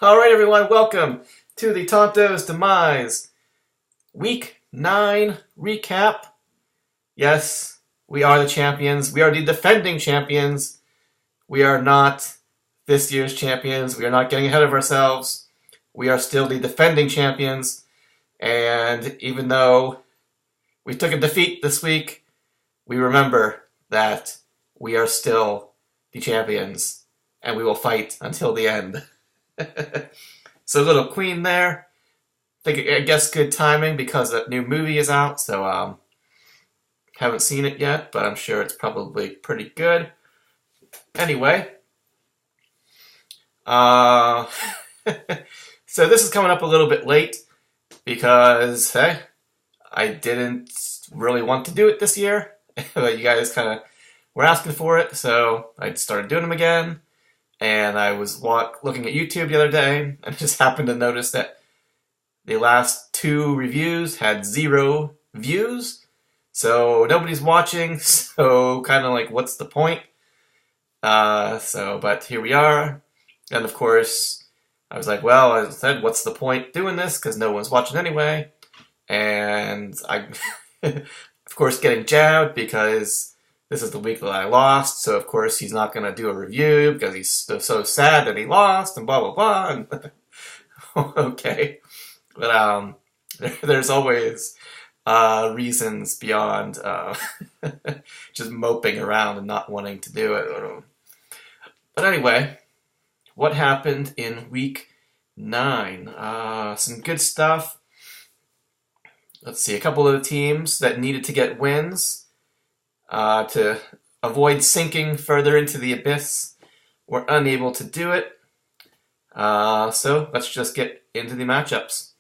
All right, everyone, welcome to the Tonto's Demise Week 9 recap. Yes, we are the champions. We are the defending champions. We are not this year's champions. We are not getting ahead of ourselves. We are still the defending champions. And even though we took a defeat this week, we remember that we are still the champions. And we will fight until the end. So little Queen there. I guess good timing because that new movie is out. So haven't seen it yet, but I'm sure it's probably pretty good. Anyway, so this is coming up a little bit late because I didn't really want to do it this year, but you guys kind of were asking for it, so I started doing them again. And I was looking at YouTube the other day and just happened to notice that the last 2 reviews had 0 views. So nobody's watching, so kind of like, what's the point? But here we are. And of course, I was like, well, I said, what's the point doing this? Because no one's watching anyway. And I, of course, getting jabbed because this is the week that I lost, so of course he's not going to do a review because he's so sad that he lost and blah, blah, blah. And okay. But there's always reasons beyond just moping around and not wanting to do it. But anyway, what happened in week 9? Some good stuff. Let's see, a couple of the teams that needed to get wins to avoid sinking further into the abyss were unable to do it. So let's just get into the matchups.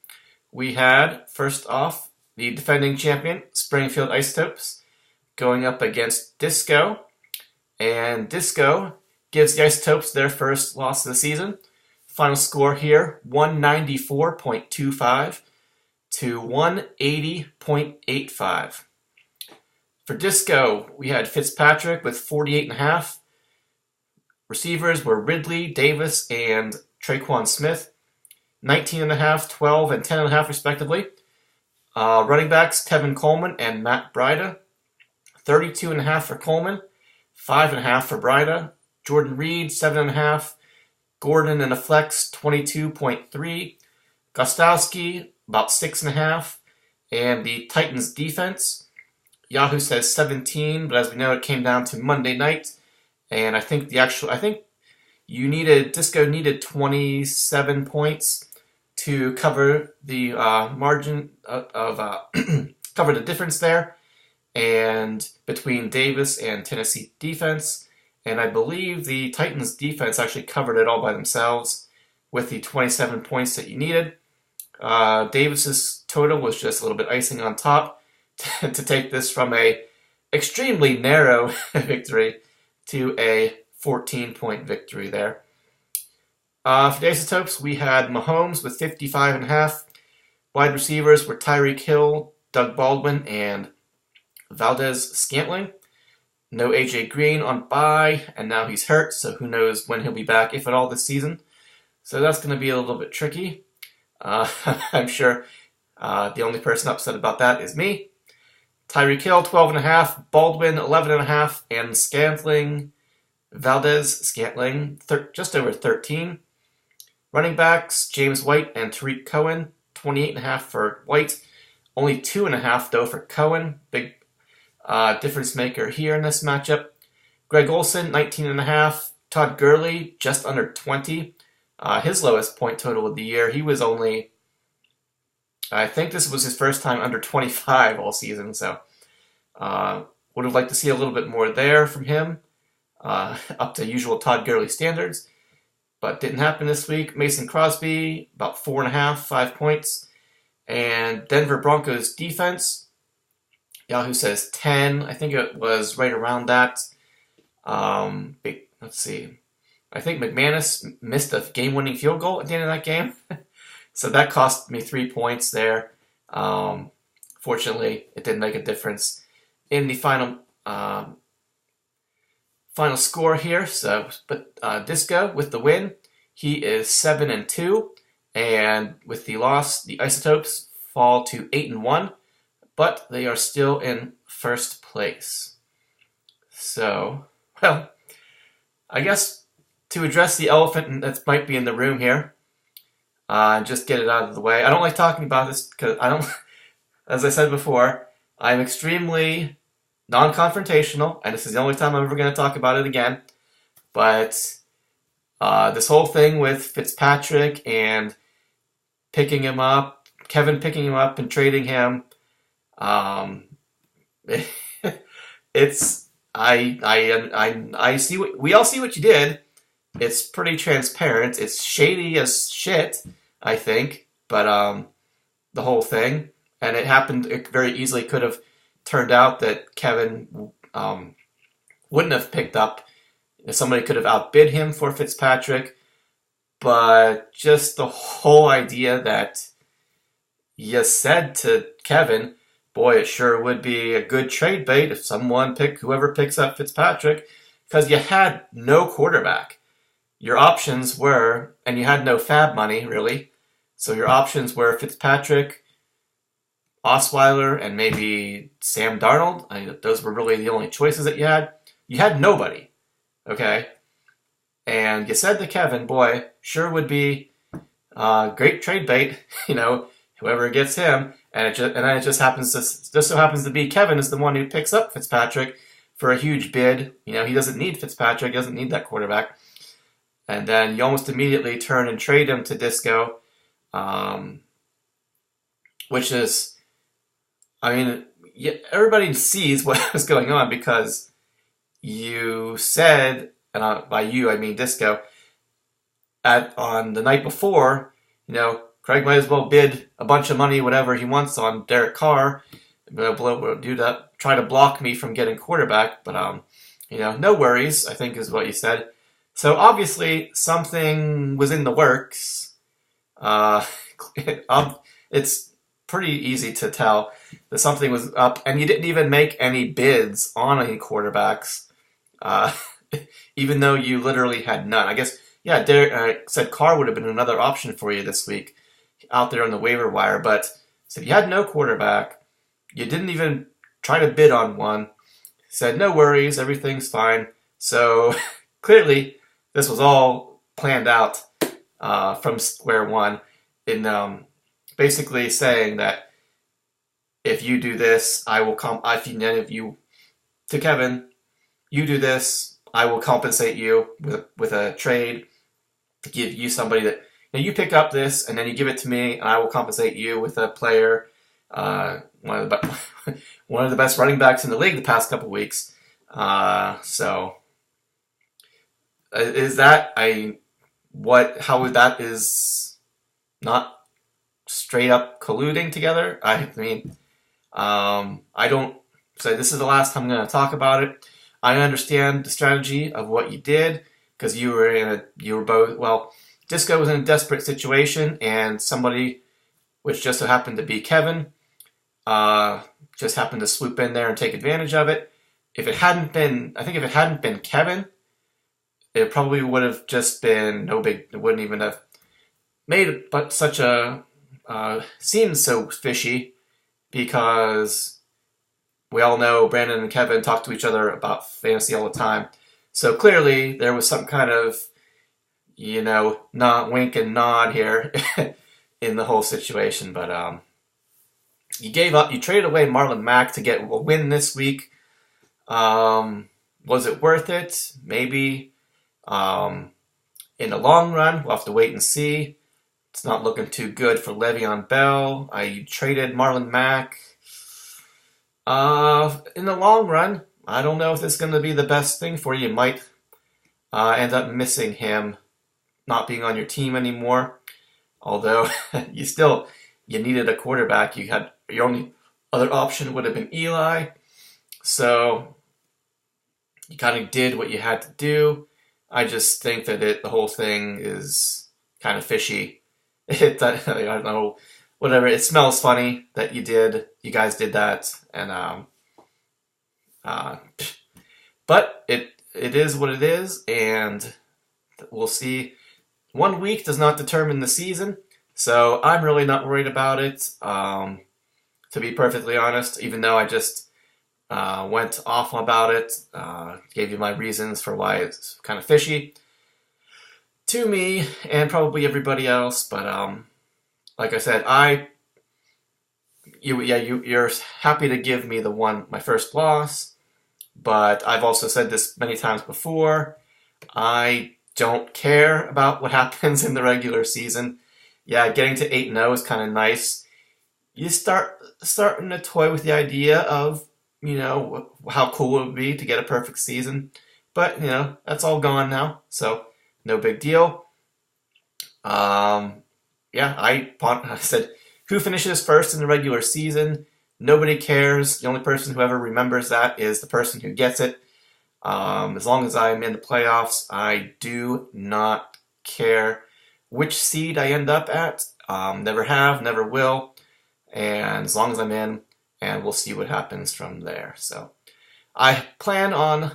We had, first off, the defending champion, Springfield Isotopes, going up against Disco. And Disco gives the Isotopes their first loss of the season. Final score here, 194.25 to 180.85. For Disco, we had Fitzpatrick with 48.5. Receivers were Ridley, Davis, and Traquan Smith, 19.5, 12, and 10.5 respectively. Running backs, Tevin Coleman and Matt Breida, 32.5 for Coleman, 5.5 for Breida. Jordan Reed, 7.5. Gordon in a flex, 22.3. Gostowski, about 6.5. And the Titans defense, Yahoo says 17, but as we know, it came down to Monday night, and I think Disco needed 27 points to cover the margin of cover the difference there, and between Davis and Tennessee defense, and I believe the Titans defense actually covered it all by themselves with the 27 points that you needed. Davis's total was just a little bit icing on top to take this from a extremely narrow victory to a 14-point victory there. For the Isotopes, we had Mahomes with 55.5. Wide receivers were Tyreek Hill, Doug Baldwin, and Valdez Scantling. No AJ Green on bye, and now he's hurt, so who knows when he'll be back, if at all, this season. So that's going to be a little bit tricky. I'm sure the only person upset about that is me. Tyreek Hill, 12.5, Baldwin, 11.5, and Valdez Scantling, just over 13. Running backs, James White and Tariq Cohen, 28.5 for White, only 2.5 though for Cohen. Big difference maker here in this matchup. Greg Olsen, 19.5. Todd Gurley, just under 20. His lowest point total of the year. He was only, I think this was his first time under 25 all season, so would have liked to see a little bit more there from him, up to usual Todd Gurley standards, but didn't happen this week. Mason Crosby, about 4.5, 5 points. And Denver Broncos defense, Yahoo says 10. I think it was right around that. Let's see. I think McManus missed a game-winning field goal at the end of that game. So that cost me 3 points there. Fortunately, it didn't make a difference in the final score here. So, but Disco with the win. He is 7-2, and with the loss, the Isotopes fall to 8-1, but they are still in first place. So, well, I guess to address the elephant that might be in the room here, just get it out of the way. I don't like talking about this because I don't, as I said before, I'm extremely non-confrontational, and this is the only time I'm ever going to talk about it again. But this whole thing with Fitzpatrick and picking him up, Kevin picking him up and trading him, it's I see what we all see what you did. It's pretty transparent. It's shady as shit, I think, but the whole thing, and it happened. It very easily could have turned out that Kevin wouldn't have picked up. Somebody could have outbid him for Fitzpatrick, but just the whole idea that you said to Kevin, boy, it sure would be a good trade bait if whoever picks up Fitzpatrick, because you had no quarterback. Your options were, and you had no fab money, really, so your options were Fitzpatrick, Osweiler, and maybe Sam Darnold. Those were really the only choices that you had. You had nobody, okay? And you said to Kevin, boy, sure would be great trade bait, whoever gets him. And it just so happens to be Kevin is the one who picks up Fitzpatrick for a huge bid. He doesn't need Fitzpatrick, he doesn't need that quarterback. And then you almost immediately turn and trade him to Disco, which is, everybody sees what was going on because you said, and by you I mean Disco, on the night before, Craig might as well bid a bunch of money, whatever he wants, on Derek Carr, do that, try to block me from getting quarterback, but no worries, I think is what you said. So obviously something was in the works. It's pretty easy to tell that something was up, and you didn't even make any bids on any quarterbacks, even though you literally had none. I guess, yeah, Derek said Carr would have been another option for you this week out there on the waiver wire, but said you had no quarterback. You didn't even try to bid on one. Said no worries, everything's fine. So clearly, this was all planned out from square one, in basically saying that if you do this, I will to Kevin, you do this, I will compensate you with a trade to give you somebody that you pick up this and then you give it to me, and I will compensate you with a player, one of the best running backs in the league the past couple weeks. So. Is that how that is not straight up colluding together? I don't say this is the last time I'm going to talk about it. I understand the strategy of what you did because you were both, well, Disco was in a desperate situation, and somebody, which just so happened to be Kevin, just happened to swoop in there and take advantage of it. If it hadn't been Kevin, it probably would have just been no big. It wouldn't even have made it, but such a seems so fishy because we all know Brandon and Kevin talk to each other about fantasy all the time. So clearly there was some kind of not wink and nod here in the whole situation. But you gave up. You traded away Marlon Mack to get a win this week. Was it worth it? Maybe. In the long run, we'll have to wait and see. It's not looking too good for Le'Veon Bell. I traded Marlon Mack. In the long run, I don't know if this is going to be the best thing for you. You might end up missing him, not being on your team anymore. Although you needed a quarterback. Your only other option would have been Eli. So you kind of did what you had to do. I just think that the whole thing is kind of fishy. I don't know, whatever. It smells funny that you guys did that, and but it is what it is, and we'll see. 1 week does not determine the season, so I'm really not worried about it, to be perfectly honest, even though I just went off about it, gave you my reasons for why it's kind of fishy to me and probably everybody else. But like I said, you're happy to give me my first loss, but I've also said this many times before. I don't care about what happens in the regular season. Yeah, getting to 8-0 is kind of nice. You starting to toy with the idea of, how cool it would be to get a perfect season. But, that's all gone now, so no big deal. I said, who finishes first in the regular season? Nobody cares. The only person who ever remembers that is the person who gets it. As long as I'm in the playoffs, I do not care which seed I end up at. Never have, never will. And as long as I'm in, and we'll see what happens from there. So I plan on,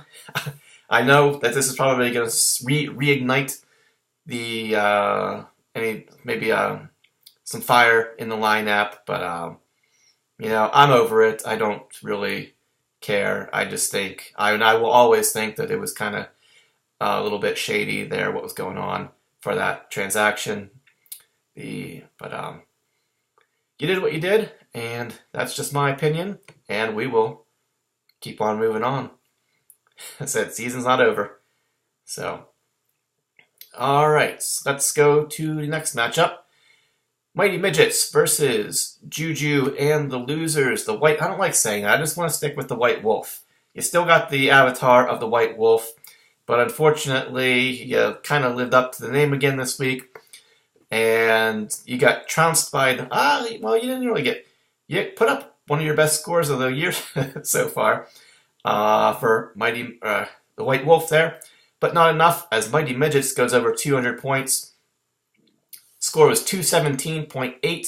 I know that this is probably going to reignite the, some fire in the lineup, but, I'm over it. I don't really care. I just think, I will always think that it was kind of a little bit shady there, what was going on for that transaction. But you did what you did, and that's just my opinion, and we will keep on moving on. I said, season's not over. So, alright, let's go to the next matchup. Mighty Midgets versus Juju and the losers. I don't like saying that, I just want to stick with the White Wolf. You still got the avatar of the White Wolf, but unfortunately, you kind of lived up to the name again this week. And you got trounced by you didn't really you put up one of your best scores of the year so far for the White Wolf there, but not enough as Mighty Midgets goes over 200 points. Score was 217.8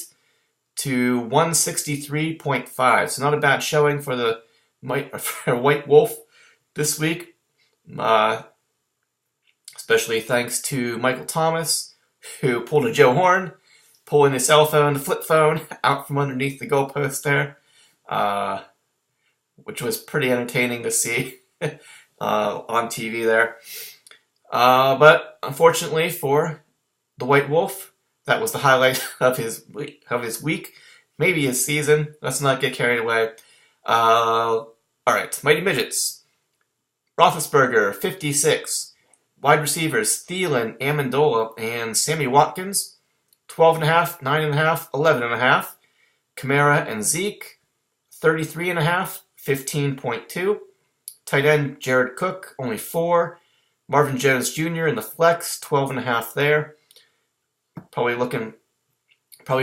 to 163.5, so not a bad showing for the White Wolf this week, especially thanks to Michael Thomas, who pulled a Joe Horn, pulling the flip phone, out from underneath the goalpost there, which was pretty entertaining to see on TV there. But unfortunately for the White Wolf, that was the highlight of his week, maybe his season. Let's not get carried away. All right, Mighty Midgets. Roethlisberger, 56. Wide receivers, Thielen, Amendola, and Sammy Watkins, 12.5, 9.5, 11.5. Kamara and Zeke, 33.5, 15.2. Tight end, Jared Cook, only 4. Marvin Jones Jr. in the flex, 12.5 there. Probably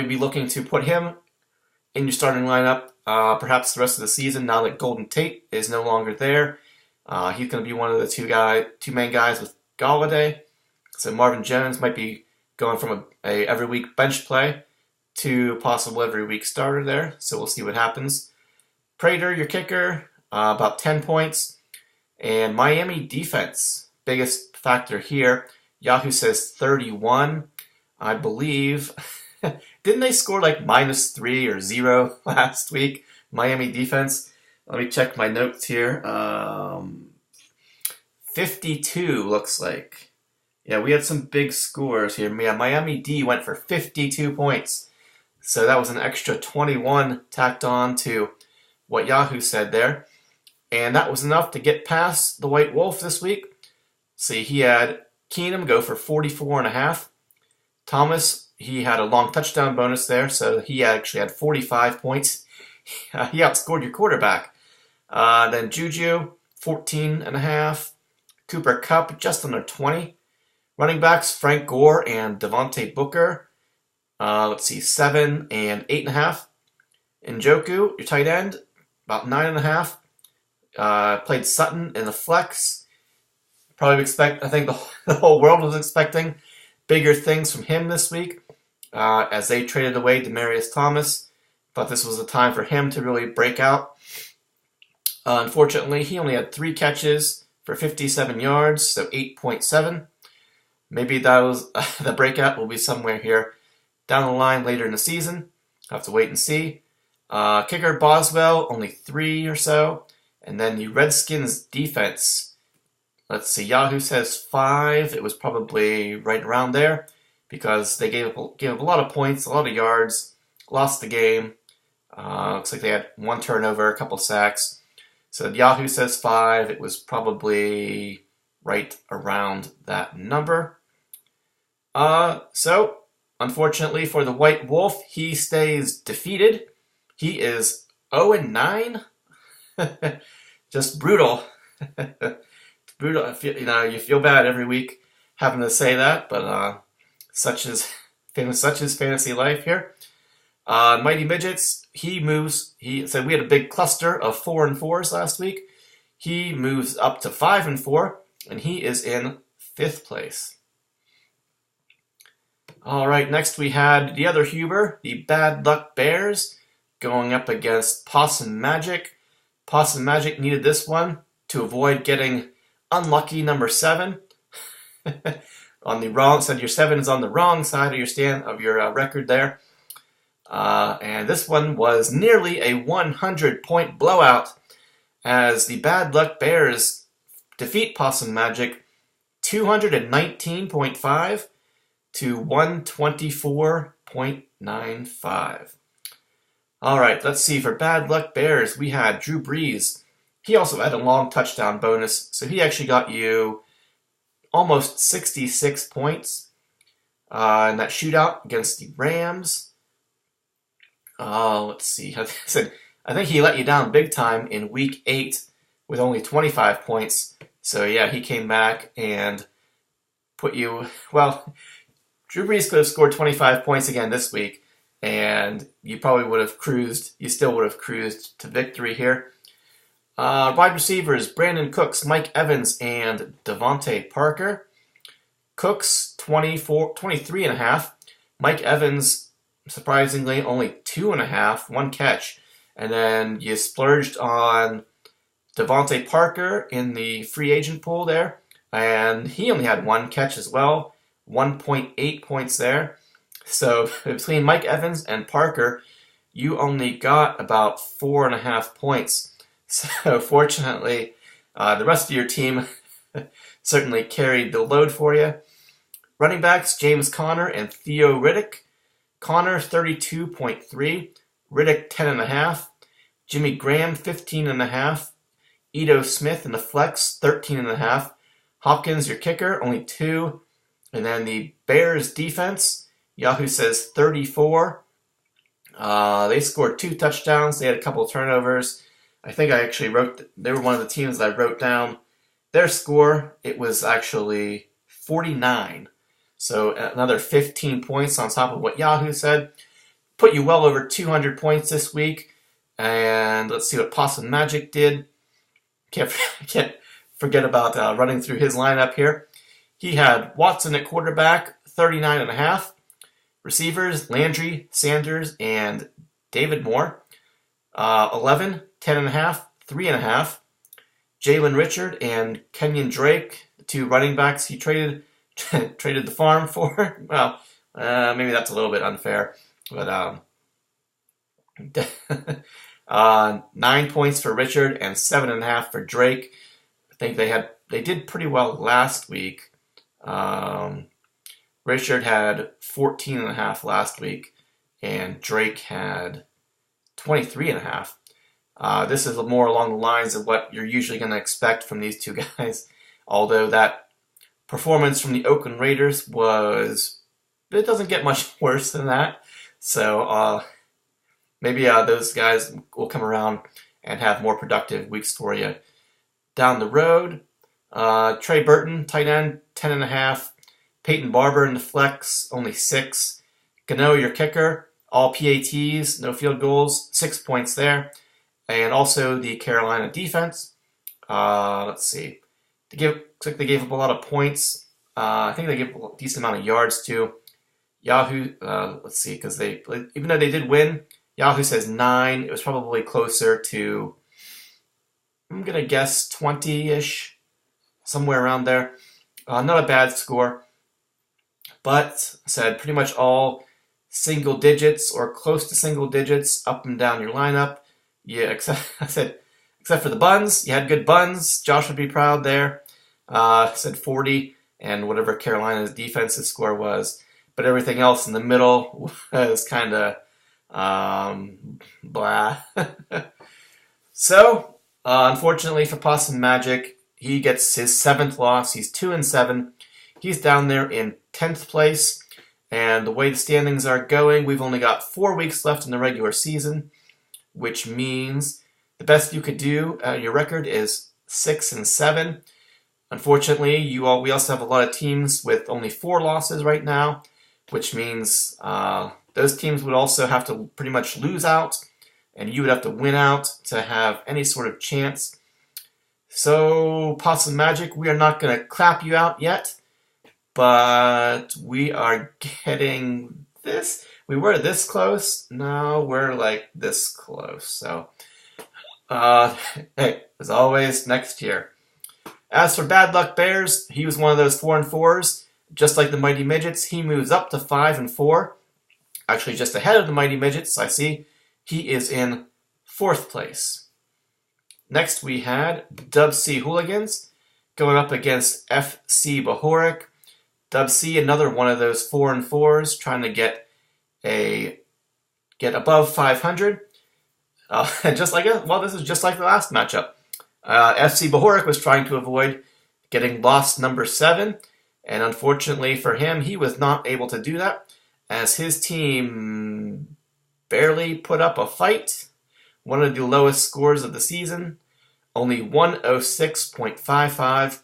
be looking to put him in your starting lineup, perhaps the rest of the season, now that Golden Tate is no longer there. He's going to be one of the two main guys with Galladay. So Marvin Jones might be going from a every week bench play to possible every week starter there. So we'll see what happens. Prater, your kicker, about 10 points. And Miami defense, biggest factor here. Yahoo says 31. I believe, didn't they score like -3 or 0 last week? Miami defense. Let me check my notes here. 52 looks like. Yeah, we had some big scores here. Yeah, Miami D went for 52 points. So that was an extra 21 tacked on to what Yahoo said there. And that was enough to get past the White Wolf this week. See, he had Keenum go for 44.5. Thomas, he had a long touchdown bonus there, so he actually had 45 points. He outscored your quarterback. Then Juju, 14.5. Cooper Kupp, just under 20. Running backs, Frank Gore and Devontae Booker. 7 and 8.5. Njoku, your tight end, about 9.5. Played Sutton in the flex. I think the whole world was expecting bigger things from him this week as they traded away Demaryius Thomas. Thought this was the time for him to really break out. Unfortunately, he only had 3 catches for 57 yards, so 8.7. Maybe that was the breakout will be somewhere here down the line later in the season. I'll have to wait and see. Kicker Boswell, only 3 or so. And then the Redskins defense. Let's see, Yahoo says 5. It was probably right around there because they gave up a lot of points, a lot of yards, lost the game. Looks like they had 1 turnover, a couple sacks. So Yahoo says 5. It was probably right around that number. So, unfortunately for the White Wolf, he stays defeated. He is 0-9. Just brutal. Brutal. You feel bad every week having to say that, but such is fantasy life here. Mighty Midgets, he moves. He said we had a big cluster of 4 and 4s last week. He moves up to 5 and 4, and he is in 5th place. All right, next we had the other Huber, the Bad Luck Bears, going up against Possum Magic. Possum Magic needed this one to avoid getting unlucky number 7. On the wrong side, your 7 is on the wrong side of your record there. And this one was nearly a 100-point blowout as the Bad Luck Bears defeat Possum Magic 219.5 to 124.95. All right, let's see. For Bad Luck Bears, we had Drew Brees. He also had a long touchdown bonus, so he actually got you almost 66 points in that shootout against the Rams. Let's see. I think he let you down big time in Week 8 with only 25 points. So yeah, he came back and put you, well, Drew Brees could have scored 25 points again this week, and you probably would have cruised. You still would have cruised to victory here. Wide receivers, Brandon Cooks, Mike Evans, and Devontae Parker. Cooks, 23.5. Mike Evans, surprisingly, only 2.5, 1 catch. And then you splurged on Devontae Parker in the free agent pool there, and he only had 1 catch as well. 1.8 points there. So between Mike Evans and Parker, you only got about 4.5 points. So fortunately, the rest of your team certainly carried the load for you. Running backs, James Conner and Theo Riddick. Conner, 32.3. Riddick, 10.5. Jimmy Graham, 15.5. Ito Smith in the flex, 13.5. Hopkins, your kicker, only 2. And then the Bears defense, Yahoo says 34. They scored 2 touchdowns. They had a couple of turnovers. I think I actually they were one of the teams that I wrote down their score. It was actually 49. So another 15 points on top of what Yahoo said. Put you well over 200 points this week. And let's see what Possum Magic did. Can't forget about running through his lineup here. He had Watson at quarterback, 39.5. Receivers, Landry, Sanders, and David Moore. 11, 10.5, 3.5. Jalen Richard and Kenyon Drake, the 2 running backs he traded the farm for. Well, maybe that's a little bit unfair, but 9 points for Richard and 7.5 for Drake. I think they did pretty well last week. Richard had 14.5 last week, and Drake had 23.5. This is more along the lines of what you're usually going to expect from these 2 guys. Although that performance from the Oakland Raiders it doesn't get much worse than that. So maybe those guys will come around and have more productive weeks for you down the road. Trey Burton, tight end, 10.5. Peyton Barber in the flex, only 6. Gano, your kicker, all PATs, no field goals, 6 points there. And also the Carolina defense. Let's see. Looks like they gave up a lot of points. I think they gave a decent amount of yards too. Yahoo, let's see, because even though they did win, Yahoo says 9. It was probably closer to, I'm going to guess 20-ish, somewhere around there. Not a bad score. But I said pretty much all single digits or close to single digits up and down your lineup. Yeah, except for the buns. You had good buns. Josh would be proud there. Said 40 and whatever Carolina's defensive score was. But everything else in the middle was kind of blah. So, unfortunately for Possum Magic, he gets his 7th loss. He's 2-7. He's down there in 10th place. And the way the standings are going, we've only got 4 weeks left in the regular season, which means the best you could do your record is 6-7. Unfortunately, we also have a lot of teams with only 4 losses right now, which means those teams would also have to pretty much lose out, and you would have to win out to have any sort of chance. So, Possum Magic, we are not going to clap you out yet, but we are getting this. We were this close. No, we're like this close. So, hey, as always, next year. As for Bad Luck Bears, he was one of those 4-4s. Just like the Mighty Midgets, he moves up to 5-4. Actually, just ahead of the Mighty Midgets, I see. He is in 4th place. Next, we had Dub C Hooligans going up against FC Bahoric. Dub C, another one of those 4-4s, trying to get above 500. This is just like the last matchup. FC Bahoric was trying to avoid getting lost number 7, and unfortunately for him, he was not able to do that, as his team barely put up a fight. One of the lowest scores of the season, only 106.55,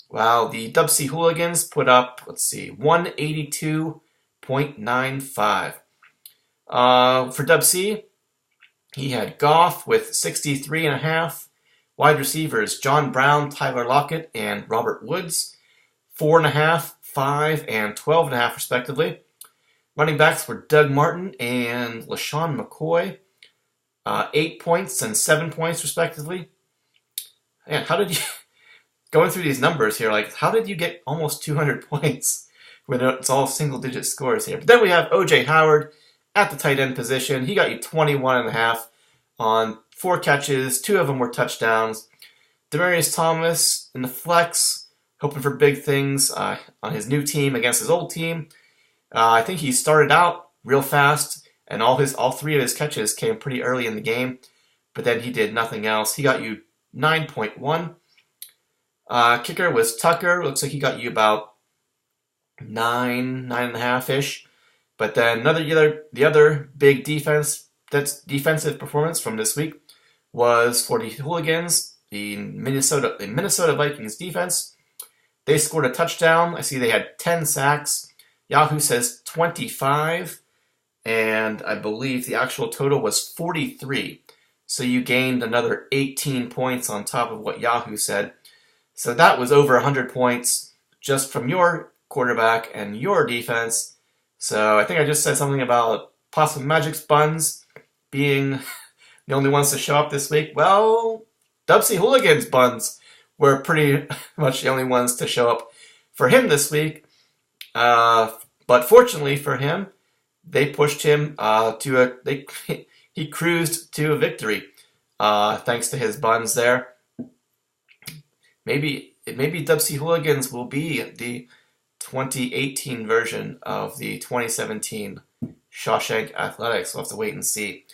while the Dub C Hooligans put up, 182.95. For Dub C, he had Goff with 63.5. Wide receivers, John Brown, Tyler Lockett, and Robert Woods, 4.5, 5, and 12.5 respectively. Running backs were Doug Martin and LaShawn McCoy, 8 points and 7 points respectively. Man, how did you, going through these numbers here, how did you get almost 200 points when it's all single-digit scores here? But then we have O.J. Howard at the tight end position. He got you 21.5 on 4 catches, 2 of them were touchdowns. Demarius Thomas in the flex, hoping for big things on his new team against his old team. I think he started out real fast, and all 3 of his catches came pretty early in the game, but then he did nothing else. He got you 9.1. Kicker was Tucker. Looks like he got you about 9.5-ish. But then the other big defensive performance from this week was for the Hooligans, the Minnesota Vikings defense. They scored a touchdown. I see they had 10 sacks. Yahoo says 25, and I believe the actual total was 43. So you gained another 18 points on top of what Yahoo said. So that was over 100 points just from your quarterback and your defense. So I think I just said something about Possum Magic's buns being the only ones to show up this week. Well, Dub C Hooligans buns were pretty much the only ones to show up for him this week. But fortunately for him, they pushed him he cruised to a victory thanks to his buns there. Maybe Dub C Hooligans will be the 2018 version of the 2017 Shawshank Athletics. We'll have to wait and see.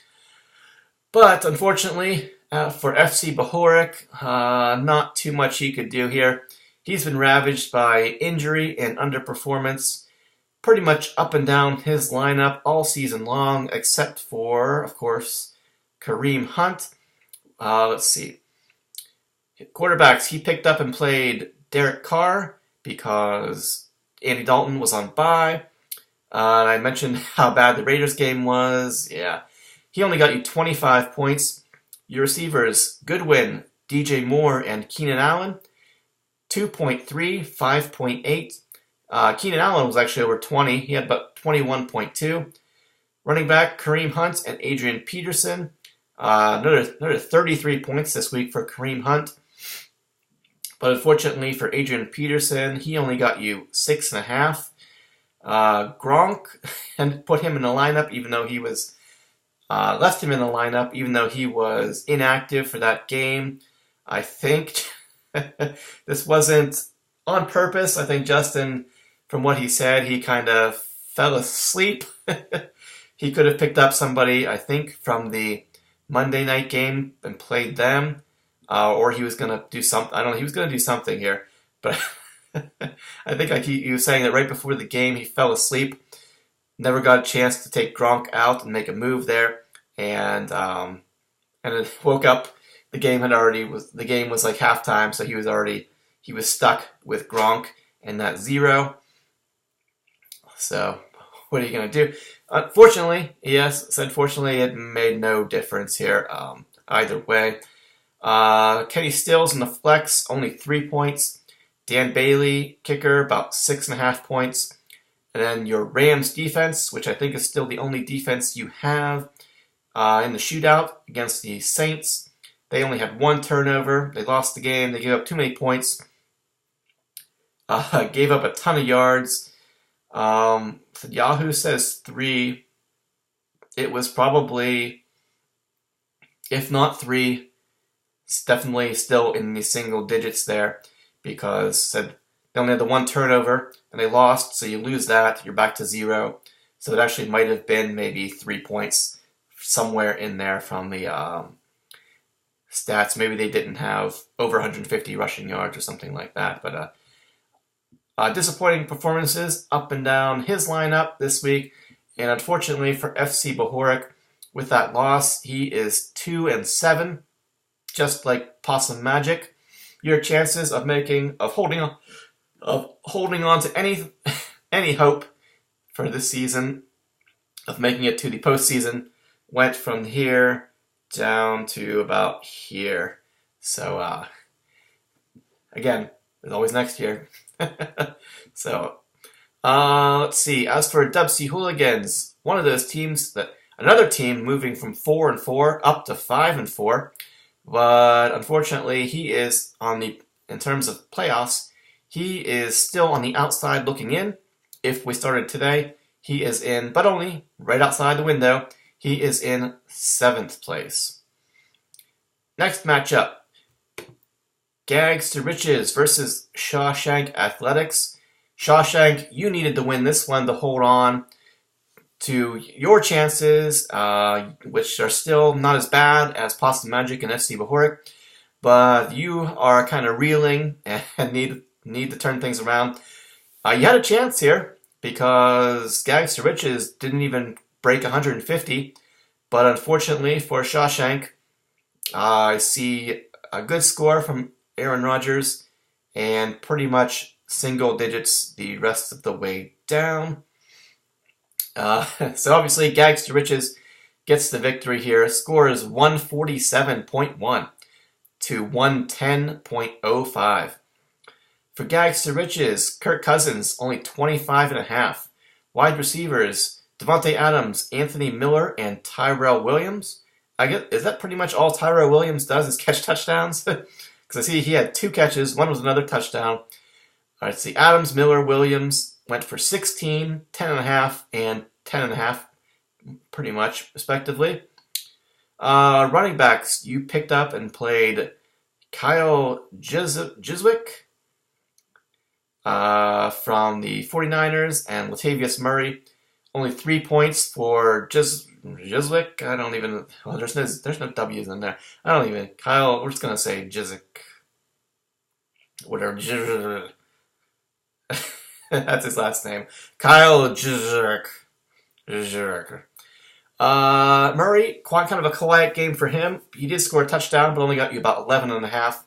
But unfortunately, for FC Bahoric, not too much he could do here. He's been ravaged by injury and underperformance pretty much up and down his lineup all season long, except for, of course, Kareem Hunt. Let's see. Quarterbacks, he picked up and played Derek Carr because Andy Dalton was on bye. And I mentioned how bad the Raiders game was. Yeah. He only got you 25 points. Your receivers, Goodwin, DJ Moore, and Keenan Allen, 2.3, 5.8. Keenan Allen was actually over 20. He had about 21.2. Running back, Kareem Hunt and Adrian Peterson. Another 33 points this week for Kareem Hunt. But unfortunately for Adrian Peterson, he only got you 6.5. Gronk and put him in the lineup, even though he was left him in the lineup, even though he was inactive for that game. I think this wasn't on purpose. I think Justin, from what he said, he kind of fell asleep. He could have picked up somebody, I think, from the Monday night game and played them, or he was going to do something. I don't know. He was going to do something here, but I think like he was saying that right before the game he fell asleep, never got a chance to take Gronk out and make a move there, and then woke up. The game was like halftime, so he was stuck with Gronk and that 0. So what are you gonna do? Fortunately, it made no difference here. Either way, Kenny Stills in the flex, only 3 points. Dan Bailey, kicker, about 6.5 points. And then your Rams defense, which I think is still the only defense you have in the shootout against the Saints. They only had 1 turnover. They lost the game. They gave up too many points. Gave up a ton of yards. Yahoo says 3. It was probably, if not 3, it's definitely still in the single digits there, because they only had the 1 turnover and they lost, so you lose that, you're back to 0. So it actually might have been maybe 3 points somewhere in there from the stats. Maybe they didn't have over 150 rushing yards or something like that, but disappointing performances up and down his lineup this week, and unfortunately for FC Bohoric, with that loss, he is 2-7, just like Possum Magic. Your chances of holding on to any hope for this season of making it to the postseason went from here down to about here. So again, there's always next year. So let's see. As for Dub C Hooligans, one of those teams another team moving from 4-4 up to 5-4. But unfortunately, he is in terms of playoffs, he is still on the outside looking in. If we started today, he is in, but only right outside the window, he is in 7th place. Next matchup, Gags to Riches versus Shawshank Athletics. Shawshank, you needed to win this one to hold on to your chances, which are still not as bad as Possum Magic and FC Bohoric, but you are kind of reeling and need to turn things around. You had a chance here because Gags to Riches didn't even break 150, but unfortunately for Shawshank, I see a good score from Aaron Rodgers and pretty much single digits the rest of the way down. So obviously, Gags to Riches gets the victory here. Score is 147.1 to 110.05. For Gags to Riches, Kirk Cousins, only 25.5. Wide receivers, Devontae Adams, Anthony Miller, and Tyrell Williams. I guess, is that pretty much all Tyrell Williams does is catch touchdowns? Because I see he had 2 catches. One was another touchdown. All right, see, Adams, Miller, Williams went for 16, 10.5, and 10.5, pretty much, respectively. Running backs, you picked up and played Kyle Jiswick from the 49ers and Latavius Murray. Only 3 points for Jiswick. I don't even... Well, there's no W's in there. I don't even... Kyle, we're just going to say Jiswick. Whatever. That's his last name. Kyle Jiswick. Murray, quite kind of a quiet game for him. He did score a touchdown, but only got you about 11.5.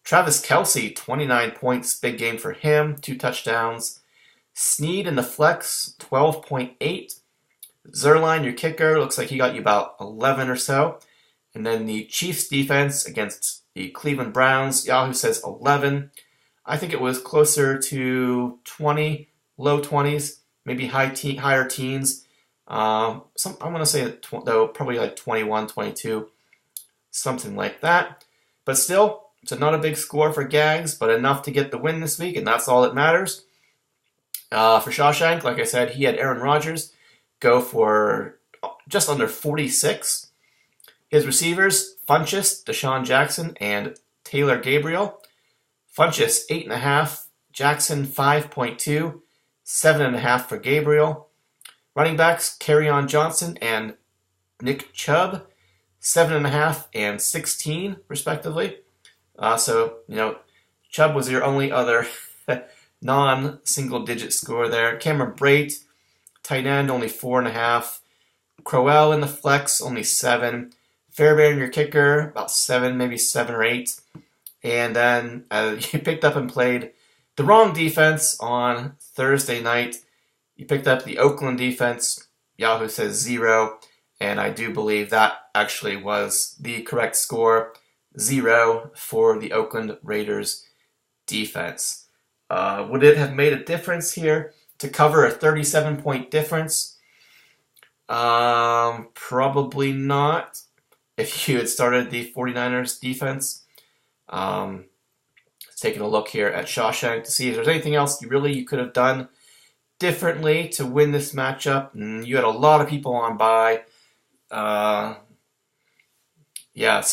Travis Kelce, 29 points. Big game for him. 2 touchdowns. Snead in the flex, 12.8. Zerline, your kicker, looks like he got you about 11 or so. And then the Chiefs defense against the Cleveland Browns, Yahoo says 11. I think it was closer to 20, low 20s, maybe higher teens. I'm going to say, though, probably like 21, 22, something like that. But still, it's not a big score for Gags, but enough to get the win this week, and that's all that matters. For Shawshank, like I said, he had Aaron Rodgers go for just under 46. His receivers, Funchess, Deshaun Jackson, and Taylor Gabriel. Funchess, 8.5. Jackson, 5.2. 7.5 for Gabriel. Running backs, Kerryon Johnson and Nick Chubb, 7.5 and 16, respectively. Chubb was your only other non-single-digit score there. Cameron Brate, tight end, only 4.5. Crowell in the flex, only 7. Fairbairn, your kicker, about 7, maybe 7 or 8. And then you picked up and played the wrong defense on Thursday night. You picked up the Oakland defense. Yahoo says 0. And I do believe that actually was the correct score. 0 for the Oakland Raiders defense. Would it have made a difference here to cover a 37-point difference? Probably not. If you had started the 49ers defense. Taking a look here at Shawshank to see if there's anything else you could have done differently to win this matchup. You had a lot of people on bye. So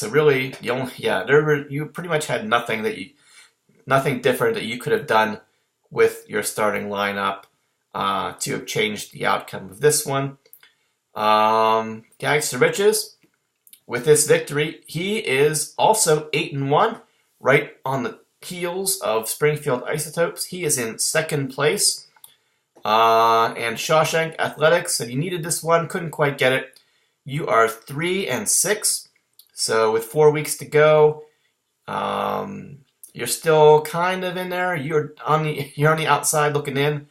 really, you pretty much had nothing different that you could have done with your starting lineup to have changed the outcome of this one. Gags to riches. With this victory, he is also 8-1, right on the heels of Springfield Isotopes. He is in second place. And Shawshank Athletics said you needed this one, couldn't quite get it. You are 3-6. So with 4 weeks to go, you're still kind of in there. You're on the outside looking in.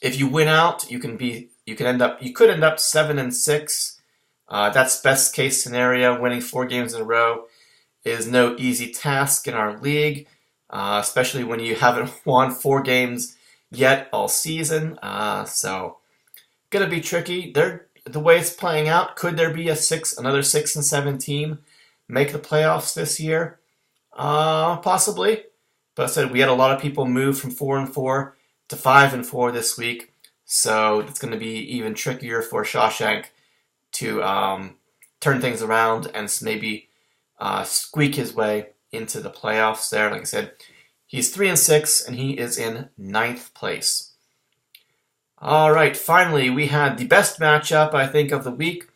If you win out, you could end up 7-6. That's best case scenario. Winning 4 games in a row is no easy task in our league, especially when you haven't won 4 games yet all season. So gonna be tricky. The way it's playing out, could there be another 6-7 team make the playoffs this year? Possibly. But I said we had a lot of people move from 4-4 to 5-4 this week, so it's going to be even trickier for Shawshank to turn things around and maybe squeak his way into the playoffs there. Like I said, he's 3-6 and he is in 9th place. All right, finally, we had the best matchup, I think, of the week,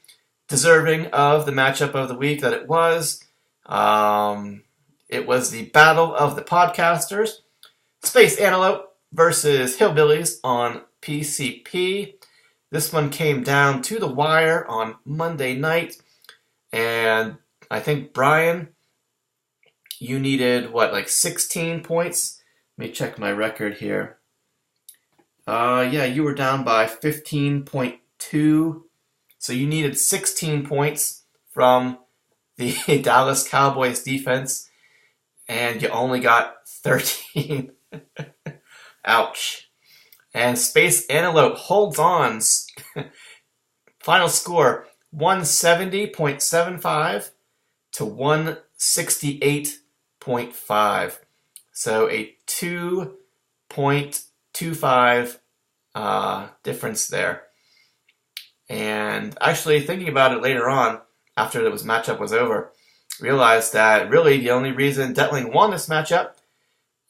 deserving of the matchup of the week that it was. It was the Battle of the Podcasters. Space Antelope versus Hillbillies on PCP. This one came down to the wire on Monday night. And I think, Brian, you needed, 16 points? Let me check my record here. You were down by 15.2. So you needed 16 points from the Dallas Cowboys defense. And you only got 13. Ouch. And Space Antelope holds on. Final score, 170.75 to 168.5. So a 2.25 difference there. And actually thinking about it later on, after the matchup was over, realized that really the only reason Detling won this matchup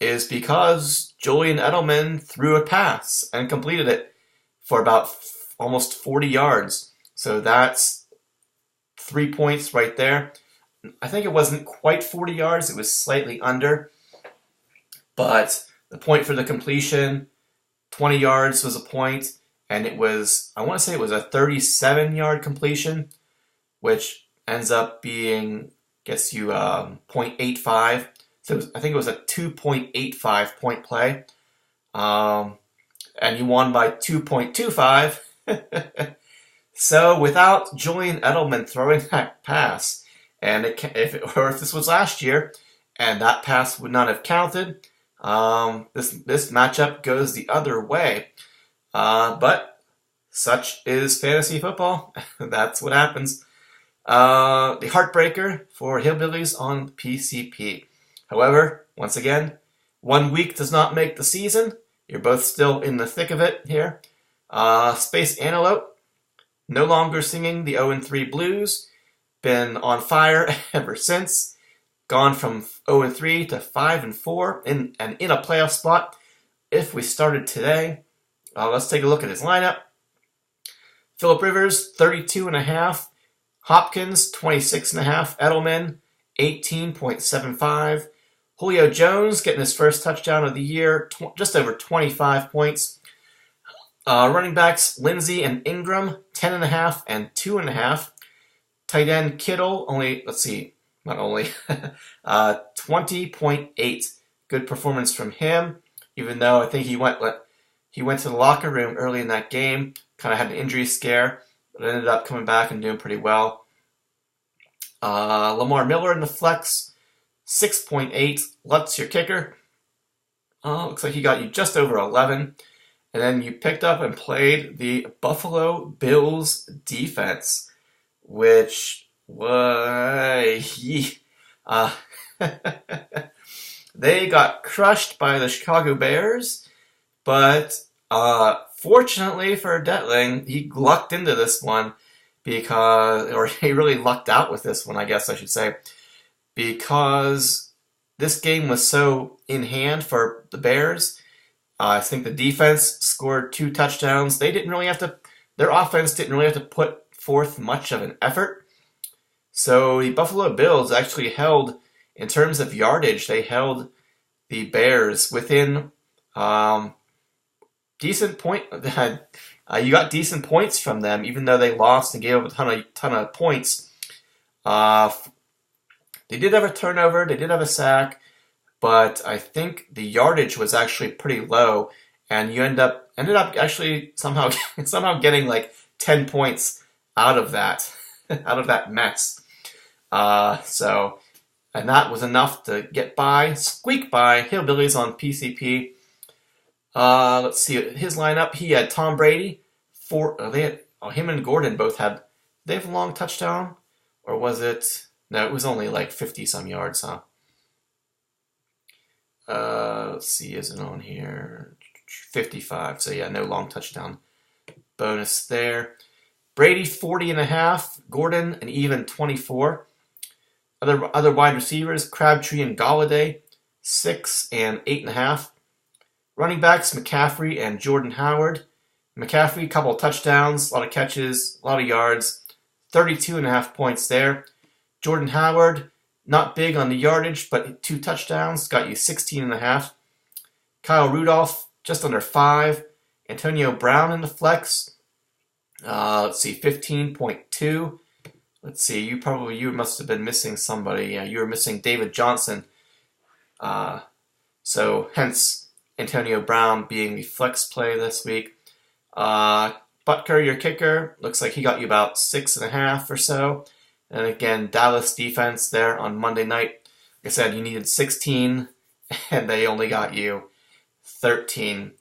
is because Julian Edelman threw a pass and completed it for about almost 40 yards. So that's 3 points right there. I think it wasn't quite 40 yards, it was slightly under. But the point for the completion, 20 yards was a point, and I want to say it was a 37-yard completion, which ends up gets you 0.85. So I think it was a 2.85 point play. And you won by 2.25. So without Julian Edelman throwing that pass, and if this was last year, and that pass would not have counted, this matchup goes the other way. But such is fantasy football. That's what happens. The heartbreaker for Hillbillies on PCP. However, once again, 1 week does not make the season. You're both still in the thick of it here. Space Antelope, no longer singing the 0-3 blues. Been on fire ever since. Gone from 0-3 to 5-4 in a playoff spot. If we started today, let's take a look at his lineup. Phillip Rivers, 32.5. Hopkins, 26.5. Edelman, 18.75. Julio Jones getting his first touchdown of the year, just over 25 points. Running backs, Lindsey and Ingram, 10.5 and 2.5. Tight end Kittle, 20.8. Good performance from him, even though I think he went to the locker room early in that game, kind of had an injury scare, but ended up coming back and doing pretty well. Lamar Miller in the flex, 6.8. Lutz, your kicker. Looks like he got you just over 11. And then you picked up and played the Buffalo Bills defense, which they got crushed by the Chicago Bears, but fortunately for Detling, he lucked into this one he really lucked out with this one, I guess I should say, because this game was so in hand for the Bears. I think the defense scored 2 touchdowns. Their offense didn't really have to put forth much of an effort. So the Buffalo Bills actually held, in terms of yardage, they held the Bears within decent point. You got decent points from them, even though they lost and gave up a ton of points. They did have a turnover, they did have a sack, but I think the yardage was actually pretty low, and you ended up actually somehow getting like 10 points out of that mess. And that was enough to squeak by Hillbillies on PCP. Let's see his lineup. He had Tom Brady. Him and Gordon both had. They have a long touchdown, or was it? No, it was only like 50 some yards, huh? Let's see, is it on here? 55. So yeah, no long touchdown bonus there. Brady 40.5. Gordon an even 24. Other wide receivers, Crabtree and Golladay, 6 and 8.5. Running backs, McCaffrey and Jordan Howard. McCaffrey, a couple of touchdowns, a lot of catches, a lot of yards, 32.5 points there. Jordan Howard, not big on the yardage, but 2 touchdowns, got you 16.5. Kyle Rudolph, just under 5. Antonio Brown in the flex, 15.2. Let's see, you must have been missing somebody. Yeah, you were missing David Johnson. So hence Antonio Brown being the flex play this week. Butker, your kicker, looks like he got you about 6.5 or so. And again, Dallas defense there on Monday night. Like I said, you needed 16, and they only got you 13.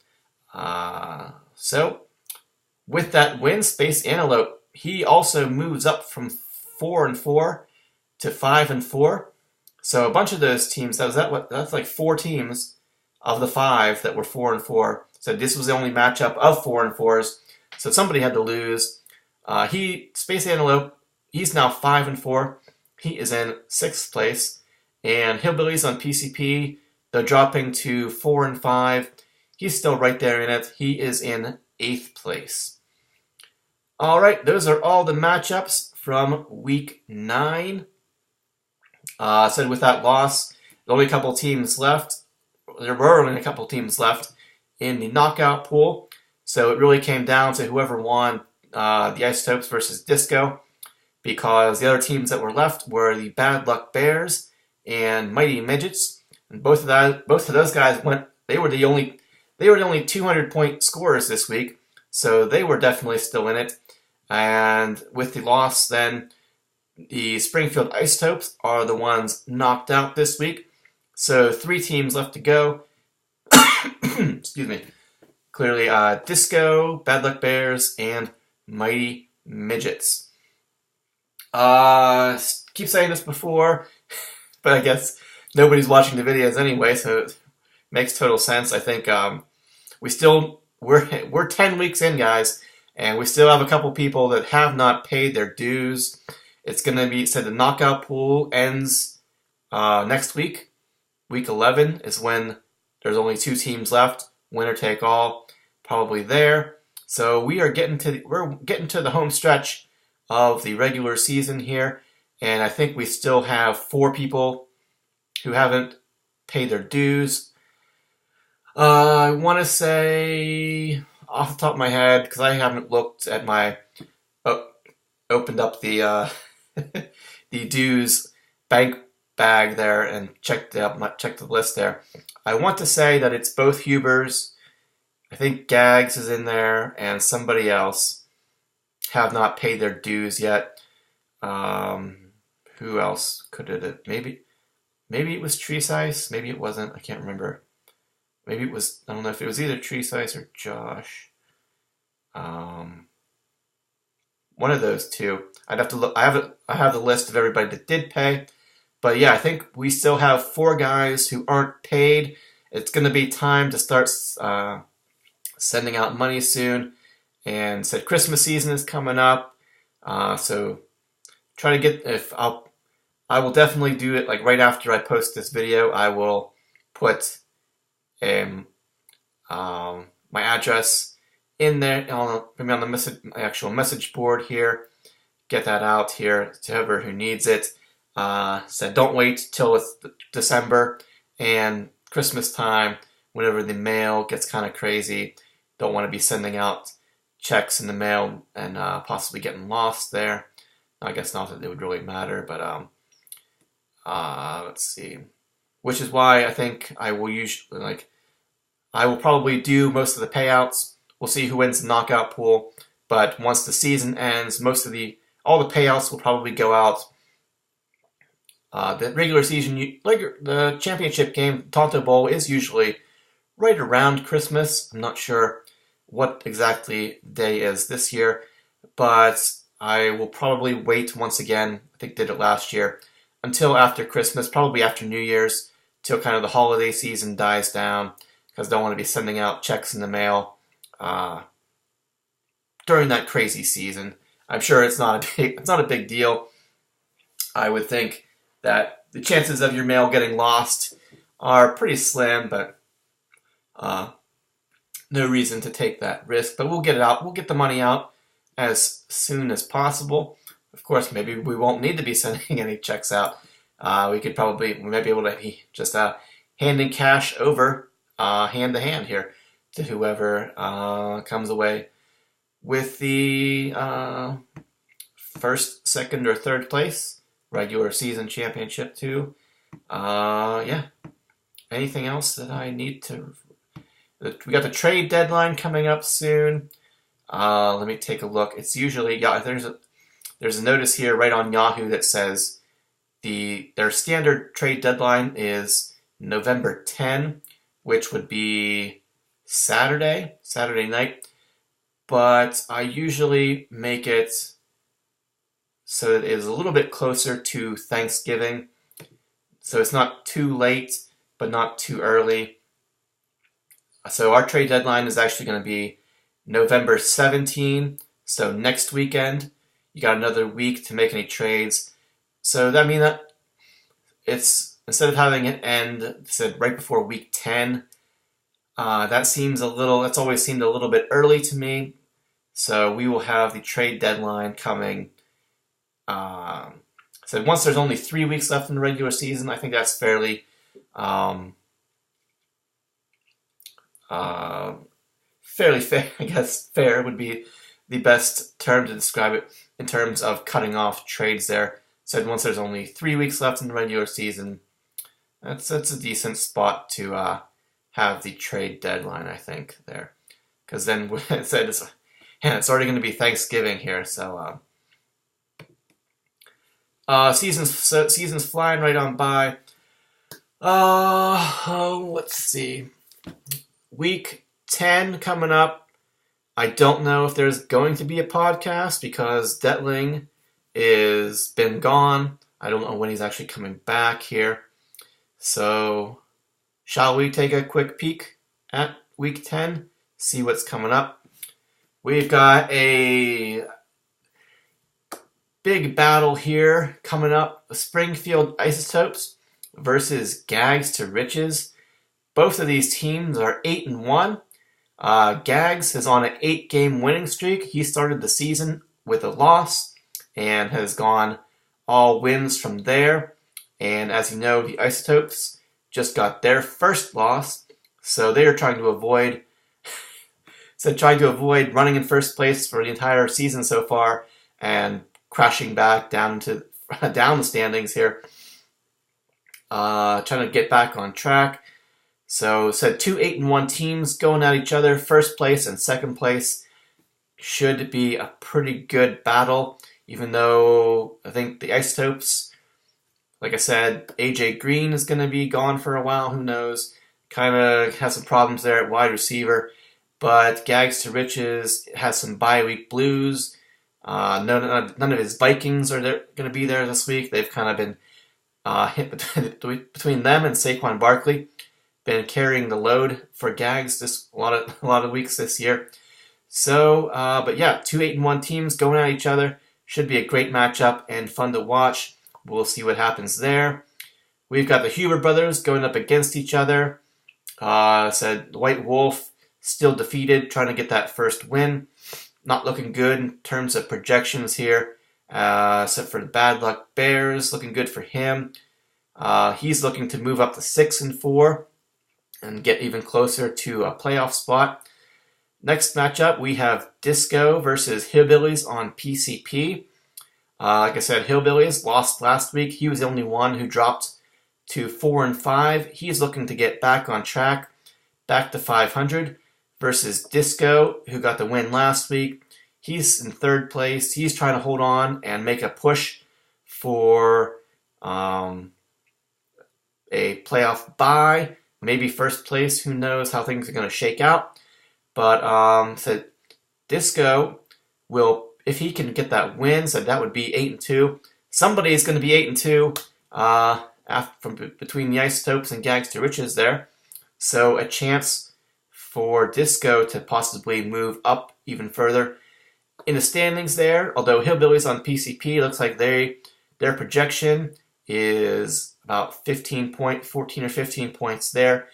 So with that win, Space Antelope, he also moves up from 4-4 to 5-4. So a bunch of those teams, that's like 4 teams of the 5 that were 4-4. So this was the only matchup of 4-4s. So somebody had to lose. Space Antelope, he's now 5-4. He is in 6th place. And Hillbillies on PCP, they're dropping to 4-5. He's still right there in it. He is in 8th place. All right, those are all the matchups from Week 9. So with that loss, only a couple teams left. There were only a couple teams left in the knockout pool. So it really came down to whoever won the Isotopes versus Disco, because the other teams that were left were the Bad Luck Bears and Mighty Midgets. And both of those guys they were the only 200-point scorers this week. So they were definitely still in it. And with the loss, then the Springfield Isotopes are the ones knocked out this week. So 3 teams left to go. Excuse me. Clearly, Disco, Bad Luck Bears, and Mighty Midgets. Keep saying this before, but I guess nobody's watching the videos anyway, so makes total sense. I think we're 10 weeks in, guys, and we still have a couple people that have not paid their dues. It's going to be said the knockout pool ends next week. Week 11 is when there's only 2 teams left, winner take all, probably there. So we're getting to the home stretch of the regular season here, and I think we still have 4 people who haven't paid their dues. I want to say off the top of my head, because I haven't looked at opened up the the dues bank bag there and checked the list there. I want to say that it's both Hubers. I think Gags is in there, and somebody else have not paid their dues yet. Who else could it have? Maybe it was Tree Size. Maybe it wasn't. I can't remember. Maybe it was. I don't know if it was either Tree Size or Josh. One of those two. I'd have to look. I have the list of everybody that did pay. But yeah, I think we still have 4 guys who aren't paid. It's going to be time to start sending out money soon. And said Christmas season is coming up. So try to get I will definitely do it like right after I post this video. I will put my address in there, maybe on the actual message board here. Get that out here to whoever who needs it. Said don't wait till it's December and Christmas time, whenever the mail gets kind of crazy. Don't want to be sending out checks in the mail and possibly getting lost there. I guess not that it would really matter, but let's see. Which is why I think I will I will probably do most of the payouts. We'll see who wins the knockout pool. But once the season ends, all the payouts will probably go out. The regular season, the championship game, Tonto Bowl, is usually right around Christmas. I'm not sure what exactly day is this year, but I will probably wait once again. I think did it last year until after Christmas, probably after New Year's, till kind of the holiday season dies down, because I don't want to be sending out checks in the mail during that crazy season. I'm sure it's not a big deal. I would think that the chances of your mail getting lost are pretty slim, but no reason to take that risk. But we'll get it out. We'll get the money out as soon as possible. Of course, maybe we won't need to be sending any checks out. We might be able to just hand in cash over hand to hand here to whoever comes away with the first, second, or third place regular season championship too. Yeah. Anything else that I need to? We got the trade deadline coming up soon. Let me take a look. It's usually there's a notice here right on Yahoo that says their standard trade deadline is November 10, which would be Saturday night. But I usually make it so that it is a little bit closer to Thanksgiving. So it's not too late, but not too early. So our trade deadline is actually going to be November 17, so next weekend. You got another week to make any trades. So that means that it's, instead of having it end said right before week 10, that's always seemed a little bit early to me. So we will have the trade deadline coming. So once there's only 3 weeks left in the regular season, I think that's fairly fair. I guess fair would be the best term to describe it in terms of cutting off trades there. So once there's only 3 weeks left in the regular season, that's a decent spot to have the trade deadline, I think, there. Because then it's already going to be Thanksgiving here, so season's flying right on by. Let's see. Week 10 coming up. I don't know if there's going to be a podcast because Detling is been gone. I don't know when he's actually coming back here. So shall we take a quick peek at Week 10? See what's coming up. We've got a big battle here coming up. Springfield Isotopes versus Gags to Riches. Both of these teams are 8-1. Gags is on an 8-game winning streak. He started the season with a loss and has gone all wins from there. And as you know, the Isotopes just got their first loss, so they are trying to avoid running in first place for the entire season so far and crashing back down the standings here. Trying to get back on track. So said 2 8-1 teams going at each other. First place and second place should be a pretty good battle, even though I think the Isotopes, like I said, AJ Green is going to be gone for a while. Who knows? Kind of has some problems there at wide receiver. But Gags to Riches has some bye week blues. None of his Vikings are going to be there this week. They've kind of been hit between them and Saquon Barkley. Been carrying the load for Gags a lot of weeks this year. So, but yeah, 2 8-1 teams going at each other. Should be a great matchup and fun to watch. We'll see what happens there. We've got the Huber brothers going up against each other. Said White Wolf still defeated, trying to get that first win. Not looking good in terms of projections here. Except for the Bad Luck Bears, looking good for him. He's looking to move up to 6-4 and get even closer to a playoff spot. Next matchup, we have Disco versus Hillbillies on PCP. Like I said, Hillbillies lost last week. He was the only one who dropped to 4-5. He's looking to get back on track, back to 500, versus Disco, who got the win last week. He's in third place. He's trying to hold on and make a push for a playoff bye. Maybe first place. Who knows how things are going to shake out. But so Disco will, if he can get that win, so that would be 8-2. Somebody is going to be 8-2 from between the Isotopes and Gags to Riches there. So a chance for Disco to possibly move up even further in the standings there. Although Hillbillies on PCP looks like their projection is about 14 or 15 points there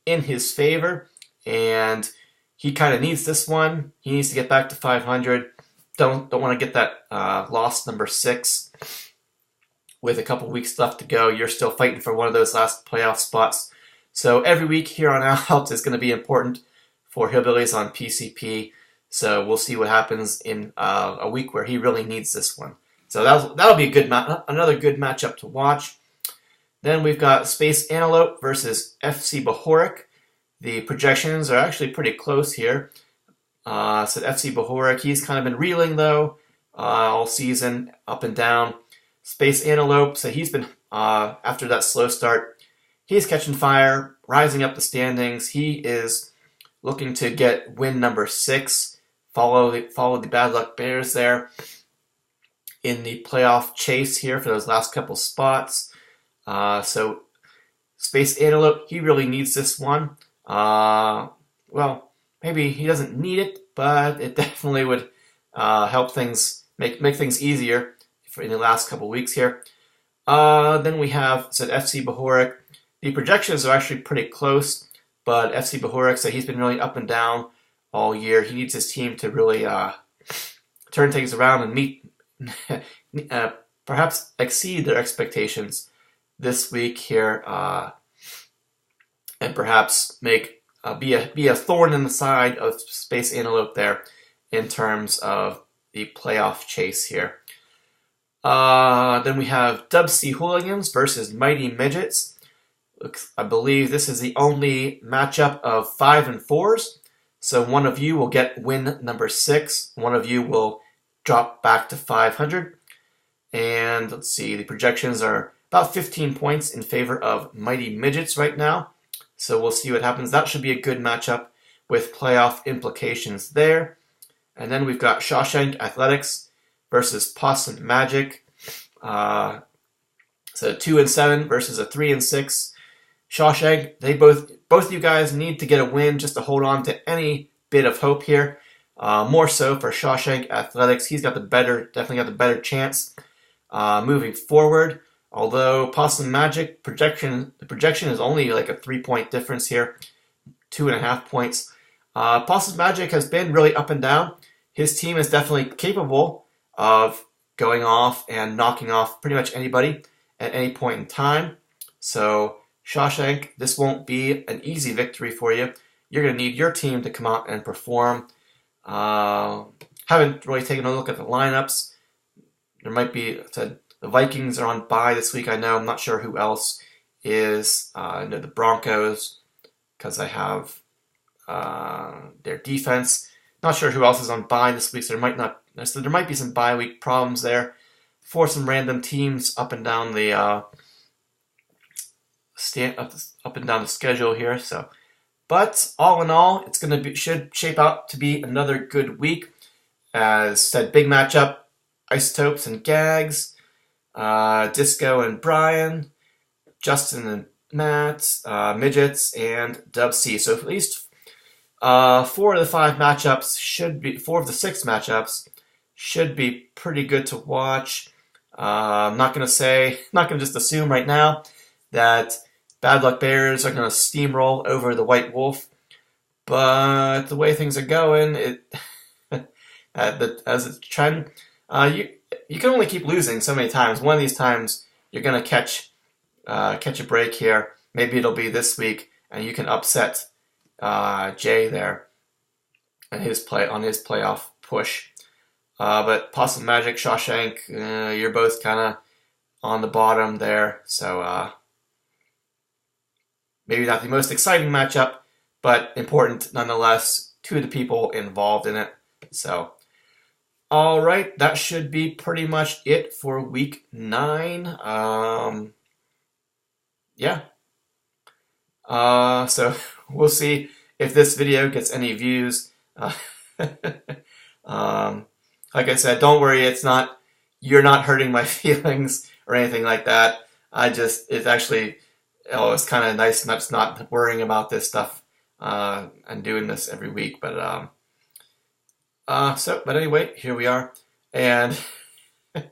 in his favor, and he kind of needs this one. He needs to get back to 500. Don't want to get that loss number 6 with a couple weeks left to go. You're still fighting for one of those last playoff spots. So every week here on out is going to be important for Hillbillies on PCP. So we'll see what happens in a week where he really needs this one. So that'll be another good matchup to watch. Then we've got Space Antelope versus FC Bohoric. The projections are actually pretty close here. So FC Bohoric, he's kind of been reeling though all season, up and down. Space Antelope, so he's been after that slow start, he's catching fire, rising up the standings. He is looking to get win number 6. Follow the Bad Luck Bears there in the playoff chase here for those last couple spots. So Space Antelope, he really needs this one. Well, maybe he doesn't need it, but it definitely would help things, make things easier in the last couple weeks here. Then we have said FC Bohoric. The projections are actually pretty close, but FC Bohoric said he's been really up and down all year. He needs his team to really turn things around and meet, perhaps exceed their expectations this week here, and perhaps make be a thorn in the side of Space Antelope there in terms of the playoff chase here. Then we have Dub C Hooligans versus Mighty Midgets. I believe this is the only matchup of 5 and 4s. So one of you will get win number 6. One of you will drop back to 500. And let's see, the projections are about 15 points in favor of Mighty Midgets right now. So we'll see what happens. That should be a good matchup with playoff implications there. And then we've got Shawshank Athletics versus Possum Magic. So 2 and 7 versus a 3 and 6. Shawshank, both of you guys need to get a win just to hold on to any bit of hope here. More so for Shawshank Athletics. He's got definitely got the better chance moving forward. Although Possum Magic the projection is only like a 3-point difference here, 2.5 points. Possum Magic has been really up and down. His team is definitely capable of going off and knocking off pretty much anybody at any point in time. So Shawshank, this won't be an easy victory for you. You're going to need your team to come out and perform. Haven't really taken a look at the lineups. There might be, the Vikings are on bye this week, I know. I'm not sure who else is. I know the Broncos, because I have their defense. Not sure who else is on bye this week, so there might be some bye week problems there for some random teams up and down the up and down the schedule here. So, but all in all, should shape out to be another good week. As said, big matchup: Isotopes and Gags, Disco and Brian, Justin and Matt, Midgets, and Dub C. So at least 4 of the 6 matchups should be pretty good to watch. I'm not going to just assume right now that Bad Luck Bears are going to steamroll over the White Wolf, but the way things are going, as a trend, you can only keep losing so many times. One of these times, you're going to catch a break here. Maybe it'll be this week, and you can upset Jay there and his playoff push. But Possum Magic, Shawshank, you're both kind of on the bottom there. So maybe not the most exciting matchup, but important nonetheless to the people involved in it. So, all right, that should be pretty much it for week 9. Yeah. So we'll see if this video gets any views. Like I said, don't worry, you're not hurting my feelings or anything like that. It's kind of nice not worrying about this stuff and doing this every week. But anyway, here we are. And the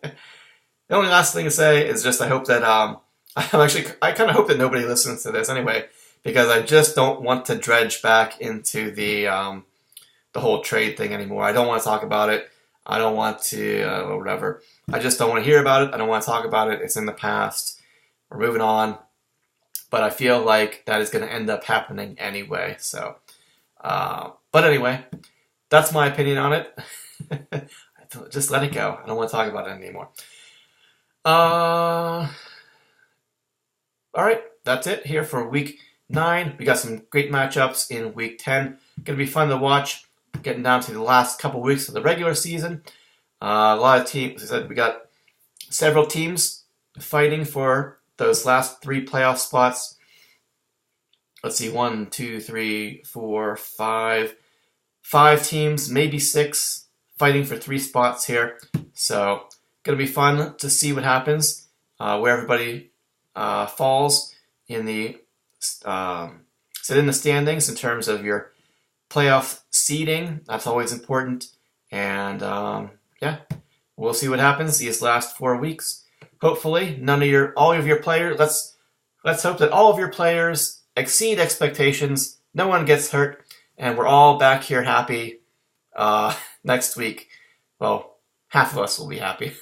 only last thing to say is just I hope that I kind of hope that nobody listens to this anyway, because I just don't want to dredge back into the whole trade thing anymore. I don't want to talk about it. I don't want to, whatever. I just don't want to hear about it. I don't want to talk about it. It's in the past. We're moving on. But I feel like that is going to end up happening anyway. So, but anyway, that's my opinion on it. Just let it go. I don't want to talk about it anymore. All right, that's it here for week 9. We got some great matchups in week 10. Going to be fun to watch. Getting down to the last couple weeks of the regular season. A lot of teams, as I said, we got several teams fighting for those last 3 playoff spots. Let's see, 1, 2, 3, 4, 5. 5 teams, maybe 6, fighting for 3 spots here. So, going to be fun to see what happens, where everybody falls in the standings in terms of your playoff seeding. That's always important. And yeah, we'll see what happens these last 4 weeks. Hopefully, all of your players. Let's hope that all of your players exceed expectations. No one gets hurt, and we're all back here happy next week. Well, half of us will be happy.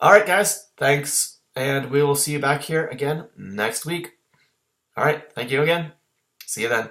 All right, guys. Thanks, and we will see you back here again next week. All right. Thank you again. See you then.